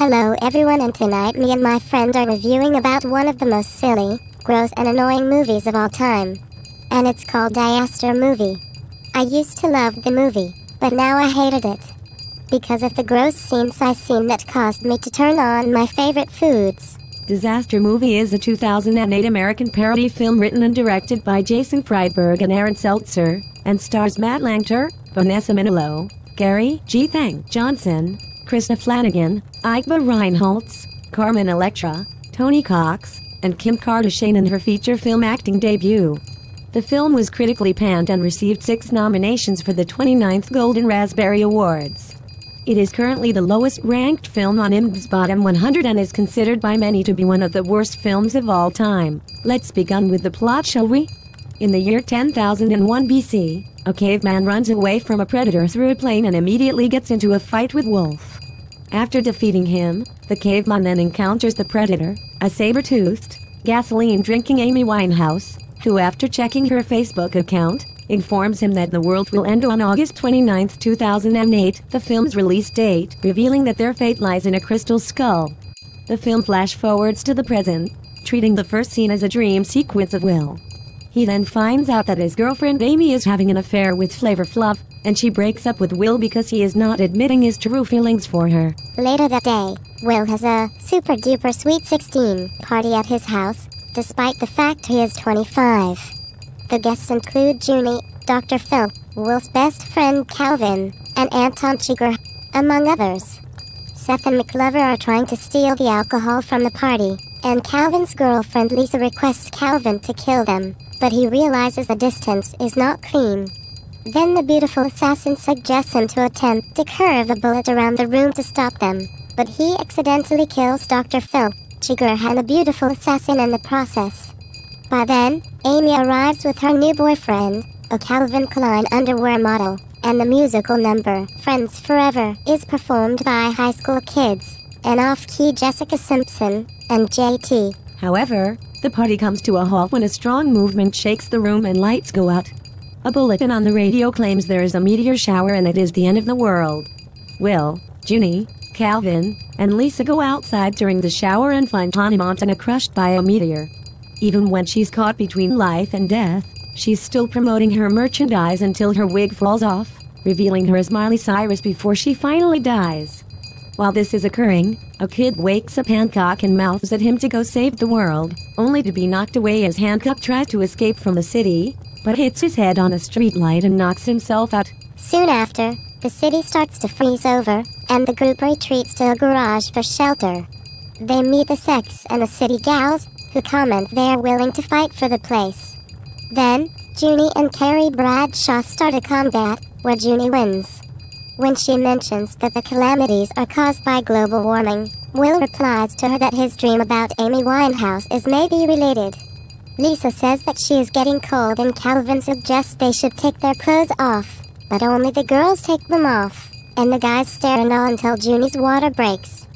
Hello everyone, and tonight me and my friend are reviewing about one of the most silly, gross and annoying movies of all time. And it's called Disaster Movie. I used to love the movie, but now I hated it. Because of the gross scenes I seen that caused me to turn on my favorite foods. Disaster Movie is a 2008 American parody film written and directed by Jason Friedberg and Aaron Seltzer, and stars Matt Lanter, Vanessa Minnello, Gary G. Thang Johnson, Krista Flanagan, Igba Reinholtz, Carmen Electra, Tony Cox, and Kim Kardashian in her feature film acting debut. The film was critically panned and received 6 nominations for the 29th Golden Raspberry Awards. It is currently the lowest-ranked film on IMDb's Bottom 100 and is considered by many to be one of the worst films of all time. Let's begin with the plot, shall we? In the year 10,001 BC, a caveman runs away from a predator through a plane and immediately gets into a fight with Wolf. After defeating him, the caveman then encounters the predator, a saber-toothed, gasoline-drinking Amy Winehouse, who after checking her Facebook account, informs him that the world will end on August 29, 2008, the film's release date, revealing that their fate lies in a crystal skull. The film flash-forwards to the present, treating the first scene as a dream sequence of Will. He then finds out that his girlfriend Amy is having an affair with Flavor Flav, and she breaks up with Will because he is not admitting his true feelings for her. Later that day, Will has a super-duper sweet 16 party at his house, despite the fact he is 25. The guests include Junie, Dr. Phil, Will's best friend Calvin, and Anton Chigurh, among others. Seth and McLover are trying to steal the alcohol from the party, and Calvin's girlfriend Lisa requests Calvin to kill them, but he realizes the distance is not clean. Then the beautiful assassin suggests him to attempt to curve a bullet around the room to stop them, but he accidentally kills Dr. Phil, Chigurh, and the beautiful assassin in the process. By then, Amy arrives with her new boyfriend, a Calvin Klein underwear model, and the musical number, Friends Forever, is performed by high school kids, and off-key Jessica Simpson, and JT. However, the party comes to a halt when a strong movement shakes the room and lights go out. A bulletin on the radio claims there is a meteor shower and it is the end of the world. Will, Junie, Calvin, and Lisa go outside during the shower and find Tony Montana crushed by a meteor. Even when she's caught between life and death, she's still promoting her merchandise until her wig falls off, revealing her as Miley Cyrus before she finally dies. While this is occurring, a kid wakes up Hancock and mouths at him to go save the world, only to be knocked away as Hancock tries to escape from the city, but hits his head on a streetlight and knocks himself out. Soon after, the city starts to freeze over, and the group retreats to a garage for shelter. They meet the Sex and the City gals, who comment they are willing to fight for the place. Then, Junie and Carrie Bradshaw start a combat, where Junie wins. When she mentions that the calamities are caused by global warming, Will replies to her that his dream about Amy Winehouse is maybe related. Lisa says that she is getting cold and Calvin suggests they should take their clothes off, but only the girls take them off, and the guys stare in awe until Junie's water breaks.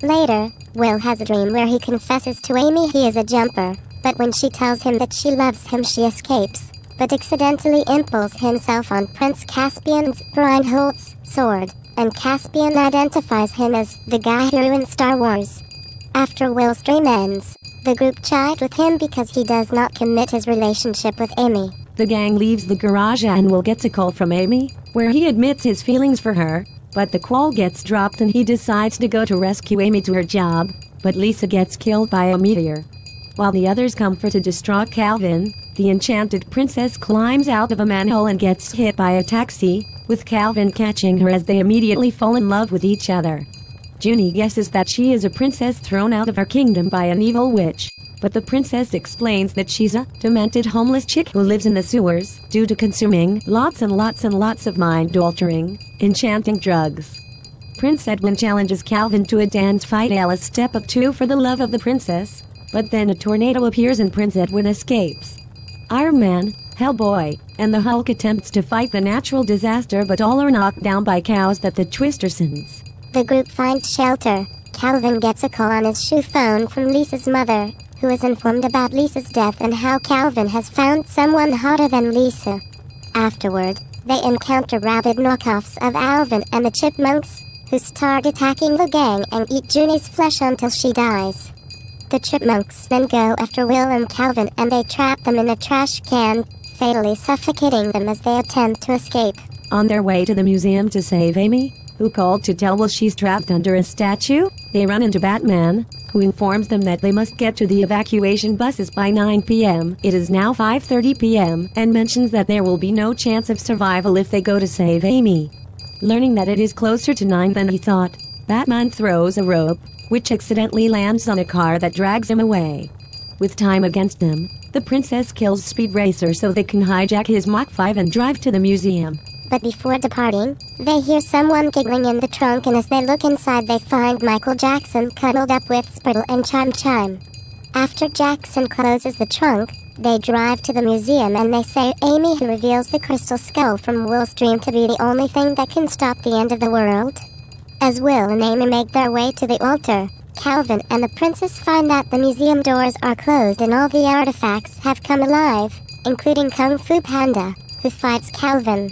Later, Will has a dream where he confesses to Amy he is a jumper, but when she tells him that she loves him she escapes, but accidentally impales himself on Prince Caspian's Reinholdt's sword, and Caspian identifies him as the guy who ruined Star Wars. After Will's dream ends, the group chides with him because he does not commit his relationship with Amy. The gang leaves the garage and Will gets a call from Amy, where he admits his feelings for her, but the call gets dropped and he decides to go to rescue Amy to her job, but Lisa gets killed by a meteor. While the others comfort a distraught Calvin, the enchanted princess climbs out of a manhole and gets hit by a taxi, with Calvin catching her as they immediately fall in love with each other. Junie guesses that she is a princess thrown out of her kingdom by an evil witch, but the princess explains that she's a demented homeless chick who lives in the sewers due to consuming lots and lots of mind-altering, enchanting drugs. Prince Edwin challenges Calvin to a dance fight. Alice step up too for the love of the princess, but then a tornado appears and Prince Edwin escapes. Iron Man, Hellboy, and the Hulk attempts to fight the natural disaster but all are knocked down by cows that the Twister sends. The group finds shelter. Calvin gets a call on his shoe phone from Lisa's mother, who is informed about Lisa's death and how Calvin has found someone hotter than Lisa. Afterward, they encounter rabid knockoffs of Alvin and the Chipmunks, who start attacking the gang and eat Junie's flesh until she dies. The chipmunks then go after Will and Calvin and they trap them in a trash can, fatally suffocating them as they attempt to escape. On their way to the museum to save Amy, who called to tell Will she's trapped under a statue, they run into Batman, who informs them that they must get to the evacuation buses by 9 p.m. It is now 5:30 p.m. and mentions that there will be no chance of survival if they go to save Amy. Learning that it is closer to 9 than he thought, Batman throws a rope, which accidentally lands on a car that drags him away. With time against them, the princess kills Speed Racer so they can hijack his Mach 5 and drive to the museum. But before departing, they hear someone giggling in the trunk, and as they look inside they find Michael Jackson cuddled up with Spirtle and Chime Chime. After Jackson closes the trunk, they drive to the museum and they say Amy reveals the crystal skull from Will's dream to be the only thing that can stop the end of the world. As Will and Amy make their way to the altar, Calvin and the princess find that the museum doors are closed and all the artifacts have come alive, including Kung Fu Panda, who fights Calvin.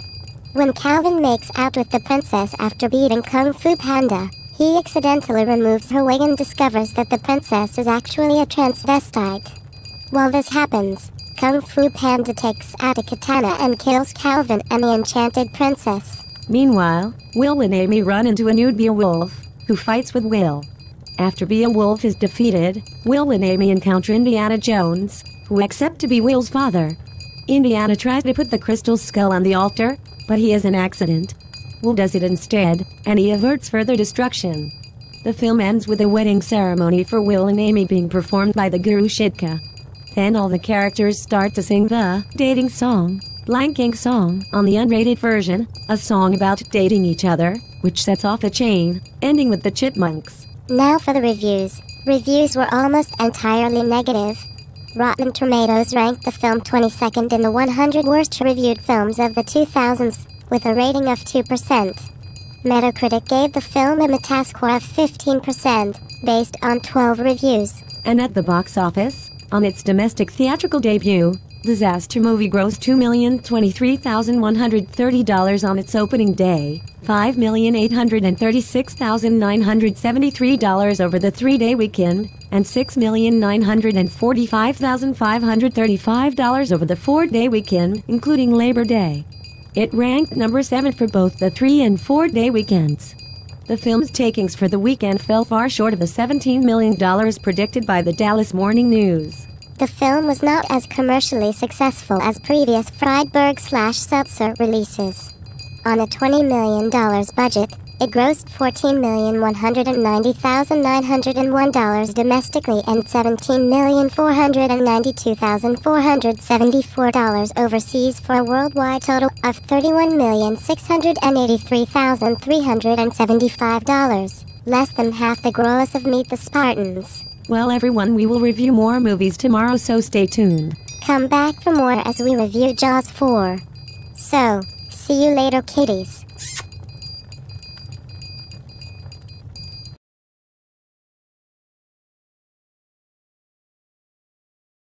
When Calvin makes out with the princess after beating Kung Fu Panda, he accidentally removes her wig and discovers that the princess is actually a transvestite. While this happens, Kung Fu Panda takes out a katana and kills Calvin and the enchanted princess. Meanwhile, Will and Amy run into a nude Beowulf, who fights with Will. After Beowulf is defeated, Will and Amy encounter Indiana Jones, who accepts to be Will's father. Indiana tries to put the crystal skull on the altar, but he has an accident. Will does it instead, and he averts further destruction. The film ends with a wedding ceremony for Will and Amy being performed by the Guru Shidka. Then all the characters start to sing the dating song, Blanking Song, on the unrated version, a song about dating each other, which sets off a chain, ending with the chipmunks. Now for the reviews. Reviews were almost entirely negative. Rotten Tomatoes ranked the film 22nd in the 100 worst reviewed films of the 2000s, with a rating of 2%. Metacritic gave the film a Metascore of 15%, based on 12 reviews. And at the box office, on its domestic theatrical debut, Disaster Movie grossed $2,023,130 on its opening day, $5,836,973 over the 3-day weekend, and $6,945,535 over the 4-day weekend, including Labor Day. It ranked number 7 for both the 3- and 4-day weekends. The film's takings for the weekend fell far short of the $17 million predicted by the Dallas Morning News. The film was not as commercially successful as previous Friedberg/Seltzer releases. On a $20 million budget, it grossed $14,190,901 domestically and $17,492,474 overseas for a worldwide total of $31,683,375, less than half the gross of Meet the Spartans. Well everyone, we will review more movies tomorrow, so stay tuned. Come back for more as we review Jaws 4. So, see you later, kitties.